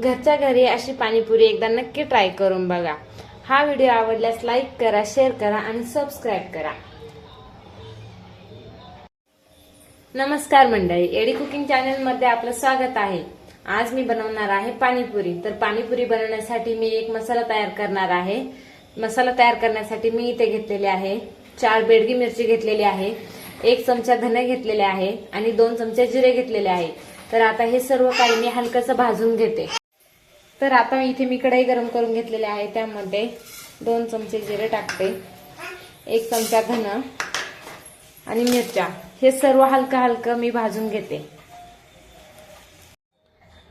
घरच्या घरी अशी पाणीपुरी एकदा नक्की ट्राय करून बघा। हा व्हिडिओ आवडल्यास लाईक करा, शेअर करा आणि सबस्क्राईब करा। नमस्कार मंडळी, एडी कुकिंग चॅनल मध्ये आपलं स्वागत आहे। आज मी बनवणार आहे पाणीपुरी। तर पाणीपुरी बनवण्यासाठी मी एक मसाला तयार करणार आहे। मसाला तयार करण्यासाठी मी इथे घेतलेले आहे 4 बेडगी मिरची घेतलेली आहे, 1 चमचा धने घेतलेले आहे आणि 2 चमचे जिरे घेतलेले आहे। तर आता हे सर्व काही मी हलकसं भाजून घेते। तर आता इथे मी कढई गरम करून घेतलेली आहे, त्यामध्ये 2 चमचे जिरे टाकते, 1 चमचा धन आणि मिरच्या, हे सर्व हलकं मी भाजून घेते।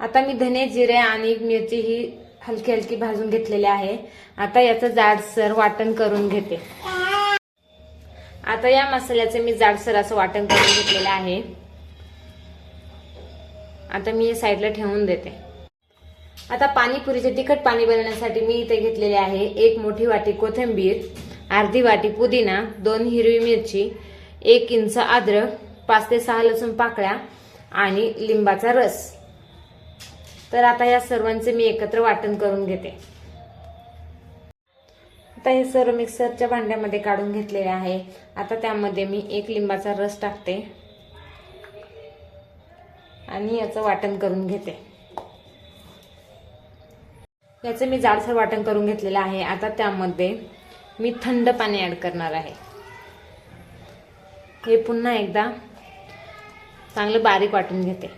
आता मी धने, जिरे आणि मिरची ही हलकी भाजून घेतलेली आहे। आता याचं जाडसर वाटण करून घेते। आता या मसाल्याचे मी जाडसर असं वाटण करून घेतलेलं आहे। आता मी हे साईडला ठेवून देते। आता पाणीपुरीचे तिखट पाणी बनवण्यासाठी मी इथे घेतलेले आहे 1 मोठी वाटी कोथिंबीर, अर्धी वाटी पुदिना, 2 हिरवी मिरची, 1 इंच अद्रक, 5 ते 6 लसूण पाकळ्या आणि लिंबाचा रस। तर आता या सर्वांचे मी एकत्र वाटण करून घेते। आता हे सर्व मिक्सरच्या भांड्यामध्ये काढून घेतलेले आहे। आता त्यामध्ये मी 1 लिंबाचा रस टाकते आणि याचं वाटण करून घेते। याचं मी जाडसर वाटण करून घेतलेलं आहे। आता त्यामध्ये मी थंड पाणी ऍड करणार आहे। हे पुन्हा एकदा चांगलं बारीक वाटून घेते।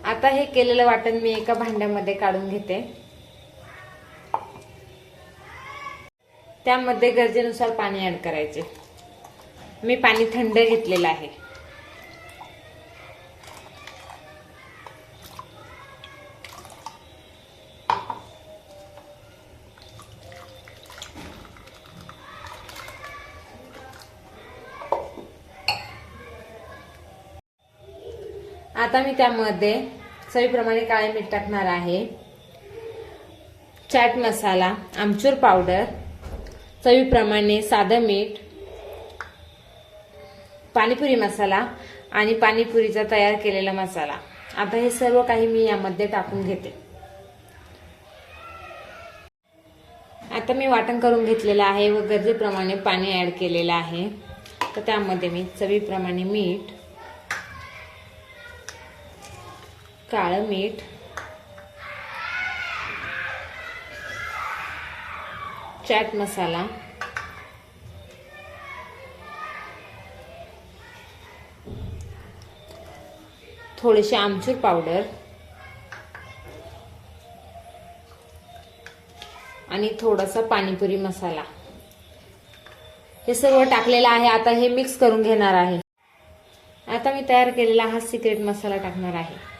आता हे केलेलं वाटण मी एका भांड्यामध्ये काढून घेते। त्यामध्ये गरजेनुसार पाणी ऍड करायचे। मी पाणी थंड घेतलेलं आहे। आता मी त्यामध्ये चवीप्रमाणे काळे मीठ टाकणार आहे, चाट मसाला, आमचूर पावडर, चवीप्रमाणे साधं मीठ, पाणीपुरी मसाला आणि पाणीपुरीचा तयार केलेला मसाला। आता हे सर्व काही मी यामध्ये टाकून घेते। आता मी वाटण करून घेतलेलं आहे व गरजेप्रमाणे पाणी ऍड केलेलं आहे। तर त्यामध्ये मी चवीप्रमाणे मीठ, काळं मीठ, चाट मसाला, थोडीशी आमचूर पावडर आणि थोडासा पाणीपुरी मसाला, हे सर्व टाकलेलं आहे। आता हे मिक्स करून घेणार आहे। आता मी तयार केलेला हा सिक्रेट मसाला टाकणार आहे।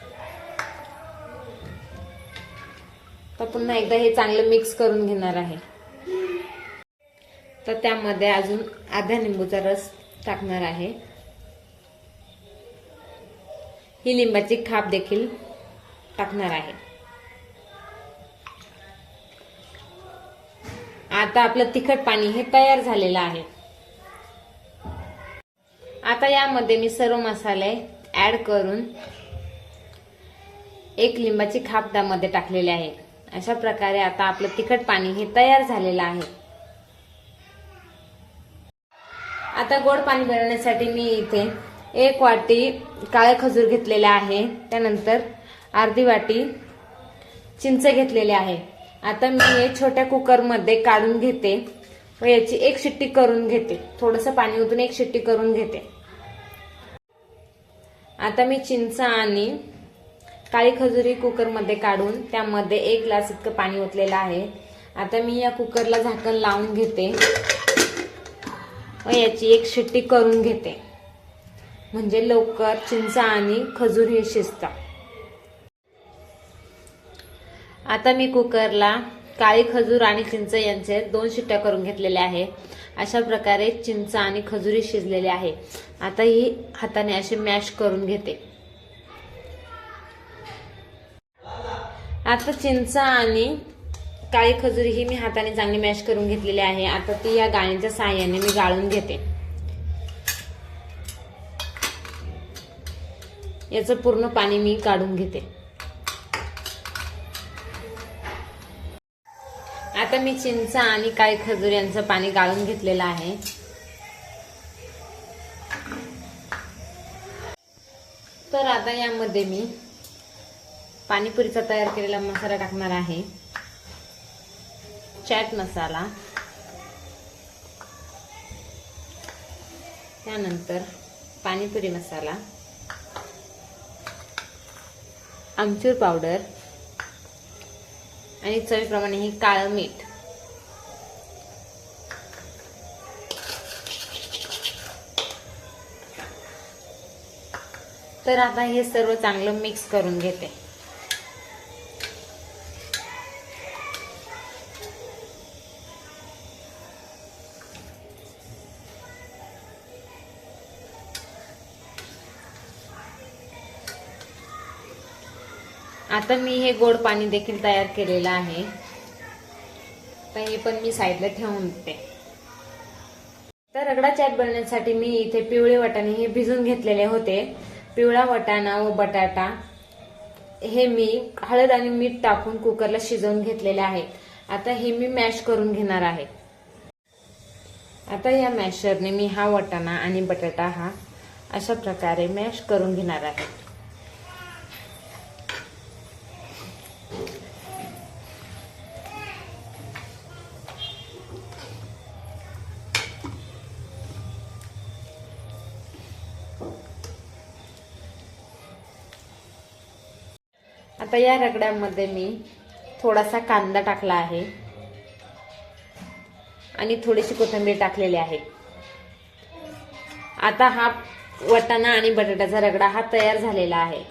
तर पुन्हा एकदा हे चांगलं मिक्स करून घेणार आहे। तर त्यामध्ये अजून अर्धा लिंबूचा रस टाकणार आहे। ही लिंबाची खाप देखील टाकणार आहे। आता आपलं तिखट पाणी हे तयार झालेलं आहे। आता यामध्ये मी सर्व मसाले ऍड करून 1 लिंबाची खाप त्यामध्ये टाकलेली आहे। अशा प्रकारे आता आपलं तिखट पाणी हे तयार झालेलं आहे। आता गोड पाणी बनवण्यासाठी मी इथे 1 वाटी काळे खजूर घेतलेले आहे, त्यानंतर अर्धी वाटी चिंच घेतलेले आहे। आता मी हे छोट्या कुकर मध्ये काढून घेते व याची 1 शिट्टी करून घेते। थोडंसं पाणी ओतून 1 शिट्टी करून घेते। आता मी चिंच आणि काळी खजूर ही कुकर मध्ये काढून त्यामध्ये 1 ग्लास इतकं पाणी ओतलेलं आहे। आता मी या कुकरला झाकण लावून घेते व याची 1 शिट्टी करून घेते, म्हणजे लवकर चिंच आणि खजूर हे शिजतात। आता मी कुकरला काळी खजूर आणि चिंच यांचे 2 शिट्ट्या करून घेतलेल्या आहे। अशा प्रकारे चिंच आणि खजूर शिजलेले आहे। आता ही हाताने असे मॅश करून घेते। आता चिंच आणि काळी खजूर ही मी हाताने चांगली मॅश करून घेतलेली आहे। आता ती या गाळणीच्या सहाय्याने मी गाळून घेते। याचं पूर्ण पाणी मी काढून घेते। आता मी चिंच आणि काळी खजूर यांचं पाणी गाळून घेतलेलं आहे. तर आता यामध्ये मी पाणीपुरीचा तयार केलेला मसाला टाकणार आहे. चाट मसाला, त्यानंतर पाणीपुरी मसाला, आमचूर पावडर आणि चवीप्रमाणे हे काळं मीठ. तर आता हे सर्व चांगलं मिक्स करून घेते. आता मी हे गोड पाणी देखील तयार केलेलं आहे. तर हे पण मी साईडला ठेवून देते. तर रगडा चाट बनवण्यासाठी मी इथे पिवळे वाटाणे हे भिजून घेतलेले होते. पिवळा वाटाणा व बटाटा हे मी हळद आणि मीठ टाकून कुकरला शिजवून घेतलेले आहे. आता हे मी मॅश करून घेणार आहे. आता या मॅशरने मी हा वाटाणा आणि बटाटा हा अशा प्रकारे मॅश करून घेणार आहे. आता या रगड्यामध्ये मी थोडासा कांदा टाकला आहे आणि थोडीशी कोथिंबीर टाकलेली आहे. आता हा वाटाणा आणि बटाट्याचा रगडा हा तयार झालेला आहे.